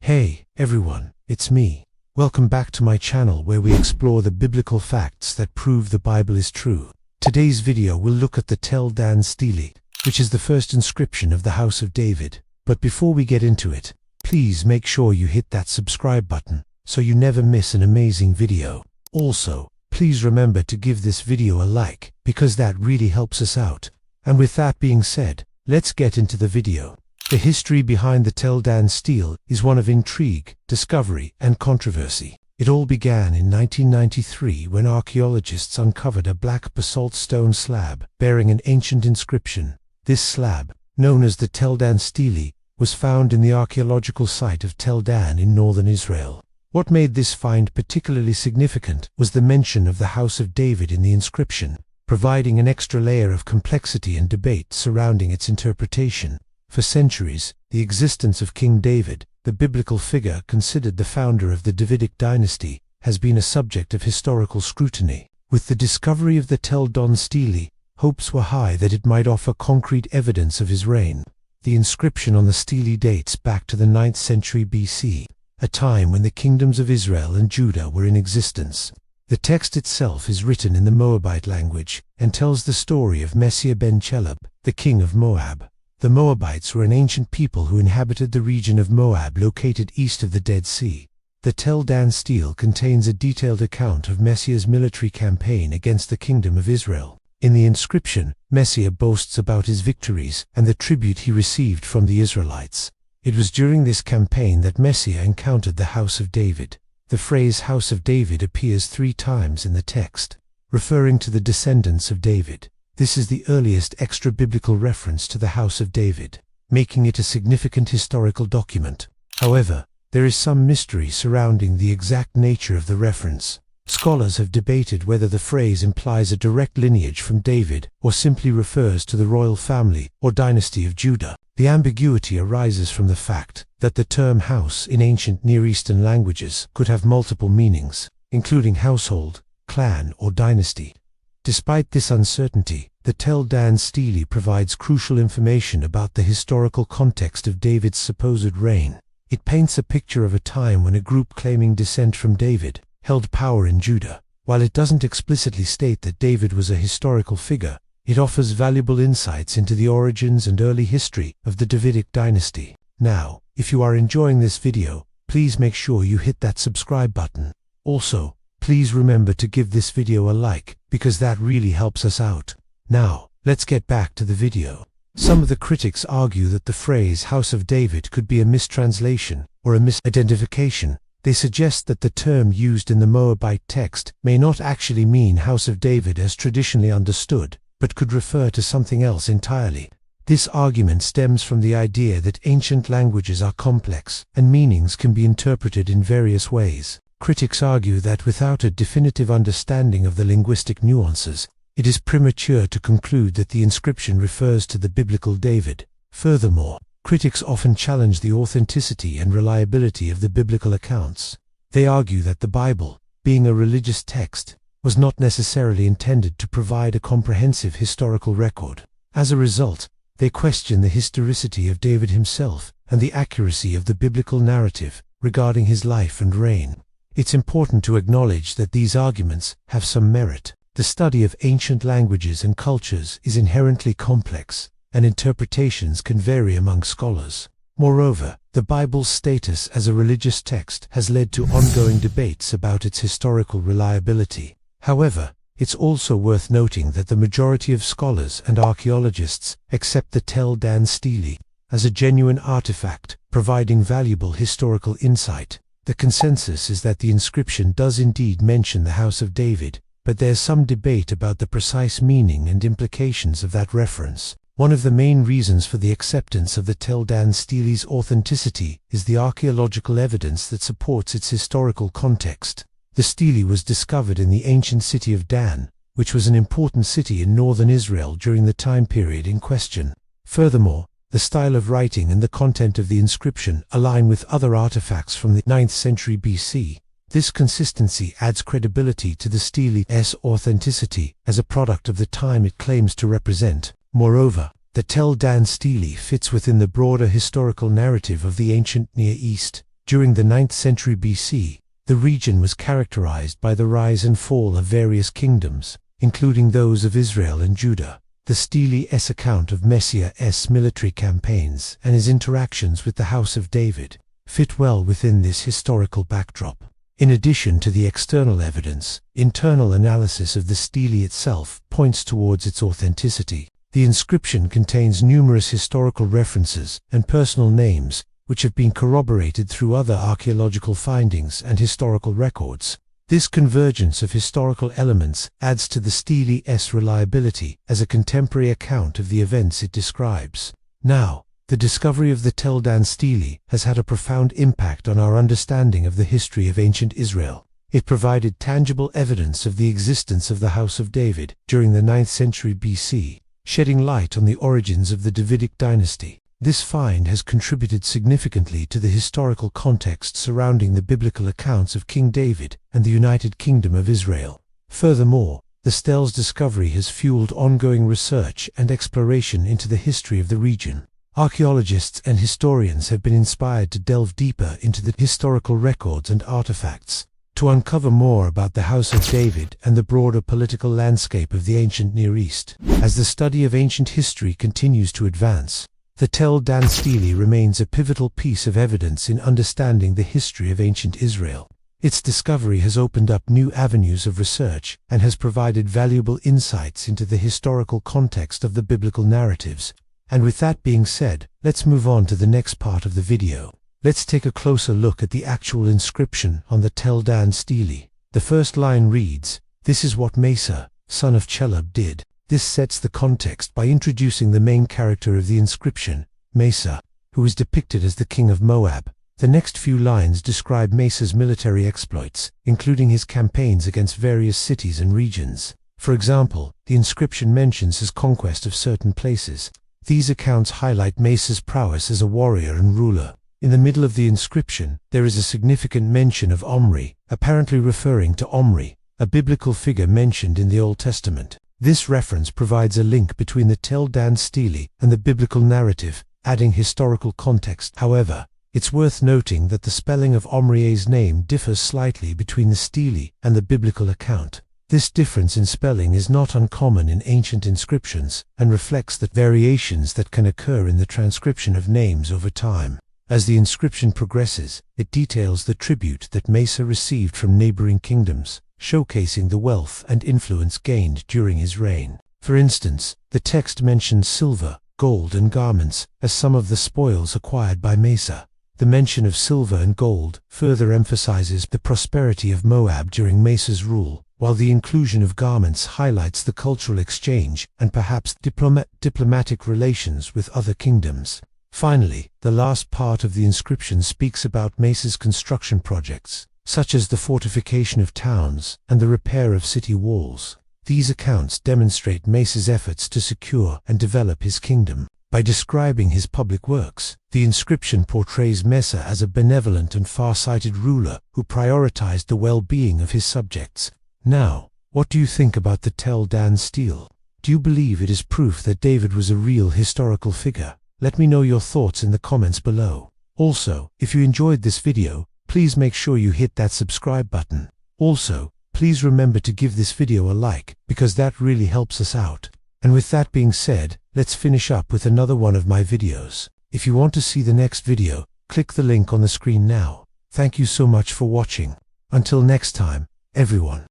Hey, everyone, it's me. Welcome back to my channel where we explore the biblical facts that prove the Bible is true. Today's video will look at the Tel Dan Stele, which is the first inscription of the House of David. But before we get into it, please make sure you hit that subscribe button so you never miss an amazing video. Also, please remember to give this video a like because that really helps us out. And with that being said, let's get into the video. The history behind the Tel Dan Stele is one of intrigue, discovery, and controversy. It all began in 1993 when archaeologists uncovered a black basalt stone slab bearing an ancient inscription. This slab, known as the Tel Dan Stele, was found in the archaeological site of Tel Dan in northern Israel. What made this find particularly significant was the mention of the House of David in the inscription, providing an extra layer of complexity and debate surrounding its interpretation. For centuries, the existence of King David, the biblical figure considered the founder of the Davidic dynasty, has been a subject of historical scrutiny. With the discovery of the Tel Dan Stele, hopes were high that it might offer concrete evidence of his reign. The inscription on the stele dates back to the 9th century BC, a time when the kingdoms of Israel and Judah were in existence. The text itself is written in the Moabite language and tells the story of Messiah ben Chelub, the king of Moab. The Moabites were an ancient people who inhabited the region of Moab located east of the Dead Sea. The Tel Dan Stele contains a detailed account of Messiah's military campaign against the kingdom of Israel. In the inscription, Messiah boasts about his victories and the tribute he received from the Israelites. It was during this campaign that Messiah encountered the House of David. The phrase House of David appears 3 times in the text, referring to the descendants of David. This is the earliest extra-biblical reference to the House of David, making it a significant historical document. However, there is some mystery surrounding the exact nature of the reference. Scholars have debated whether the phrase implies a direct lineage from David or simply refers to the royal family or dynasty of Judah. The ambiguity arises from the fact that the term house in ancient Near Eastern languages could have multiple meanings, including household, clan, or dynasty. Despite this uncertainty, the Tel Dan Stele provides crucial information about the historical context of David's supposed reign. It paints a picture of a time when a group claiming descent from David held power in Judah. While it doesn't explicitly state that David was a historical figure, it offers valuable insights into the origins and early history of the Davidic dynasty. Now, if you are enjoying this video, please make sure you hit that subscribe button. Also, please remember to give this video a like, because that really helps us out. Now, let's get back to the video. Some of the critics argue that the phrase House of David could be a mistranslation or a misidentification. They suggest that the term used in the Moabite text may not actually mean House of David as traditionally understood, but could refer to something else entirely. This argument stems from the idea that ancient languages are complex and meanings can be interpreted in various ways. Critics argue that without a definitive understanding of the linguistic nuances, it is premature to conclude that the inscription refers to the biblical David. Furthermore, critics often challenge the authenticity and reliability of the biblical accounts. They argue that the Bible, being a religious text, was not necessarily intended to provide a comprehensive historical record. As a result, they question the historicity of David himself and the accuracy of the biblical narrative regarding his life and reign. It's important to acknowledge that these arguments have some merit. The study of ancient languages and cultures is inherently complex, and interpretations can vary among scholars. Moreover, the Bible's status as a religious text has led to ongoing debates about its historical reliability. However, it's also worth noting that the majority of scholars and archaeologists accept the Tel Dan Stele as a genuine artifact, providing valuable historical insight. The consensus is that the inscription does indeed mention the House of David, but there's some debate about the precise meaning and implications of that reference. One of the main reasons for the acceptance of the Tel Dan Stele's authenticity is the archaeological evidence that supports its historical context. The stele was discovered in the ancient city of Dan, which was an important city in northern Israel during the time period in question. Furthermore, the style of writing and the content of the inscription align with other artifacts from the 9th century BC. This consistency adds credibility to the stele's authenticity as a product of the time it claims to represent. Moreover, the Tel Dan Stele fits within the broader historical narrative of the ancient Near East. During the 9th century BC, the region was characterized by the rise and fall of various kingdoms, including those of Israel and Judah. The Stele's account of Messiah's military campaigns and his interactions with the House of David fit well within this historical backdrop. In addition to the external evidence, internal analysis of the stele itself points towards its authenticity. The inscription contains numerous historical references and personal names, which have been corroborated through other archaeological findings and historical records. This convergence of historical elements adds to the stele's reliability as a contemporary account of the events it describes. Now, the discovery of the Tel Dan Stele has had a profound impact on our understanding of the history of ancient Israel. It provided tangible evidence of the existence of the House of David during the 9th century BC, shedding light on the origins of the Davidic dynasty. This find has contributed significantly to the historical context surrounding the biblical accounts of King David and the United Kingdom of Israel. Furthermore, the Stele's discovery has fueled ongoing research and exploration into the history of the region. Archaeologists and historians have been inspired to delve deeper into the historical records and artifacts, to uncover more about the House of David and the broader political landscape of the ancient Near East. As the study of ancient history continues to advance, the Tel Dan Stele remains a pivotal piece of evidence in understanding the history of ancient Israel. Its discovery has opened up new avenues of research and has provided valuable insights into the historical context of the biblical narratives. And with that being said, let's move on to the next part of the video. Let's take a closer look at the actual inscription on the Tel Dan Stele. The first line reads, "This is what Mesa, son of Chelub, did." This sets the context by introducing the main character of the inscription, Mesa, who is depicted as the king of Moab. The next few lines describe Mesa's military exploits, including his campaigns against various cities and regions. For example, the inscription mentions his conquest of certain places. These accounts highlight Mesa's prowess as a warrior and ruler. In the middle of the inscription, there is a significant mention of Omri, apparently referring to Omri, a biblical figure mentioned in the Old Testament. This reference provides a link between the Tel Dan Stele and the biblical narrative, adding historical context. However, it's worth noting that the spelling of Omri's name differs slightly between the stele and the biblical account. This difference in spelling is not uncommon in ancient inscriptions and reflects the variations that can occur in the transcription of names over time. As the inscription progresses, it details the tribute that Mesa received from neighboring kingdoms, showcasing the wealth and influence gained during his reign. For instance, the text mentions silver, gold, and garments as some of the spoils acquired by Mesa. The mention of silver and gold further emphasizes the prosperity of Moab during Mesa's rule, while the inclusion of garments highlights the cultural exchange and perhaps diplomatic relations with other kingdoms. Finally, the last part of the inscription speaks about Mesa's construction projects, such as the fortification of towns and the repair of city walls. These accounts demonstrate Mesa's efforts to secure and develop his kingdom. By describing his public works, the inscription portrays Mesa as a benevolent and far-sighted ruler who prioritized the well-being of his subjects. Now, what do you think about the Tel Dan Stele? Do you believe it is proof that David was a real historical figure? Let me know your thoughts in the comments below. Also, if you enjoyed this video, please make sure you hit that subscribe button. Also, please remember to give this video a like, because that really helps us out. And with that being said, let's finish up with another one of my videos. If you want to see the next video, click the link on the screen now. Thank you so much for watching. Until next time, everyone.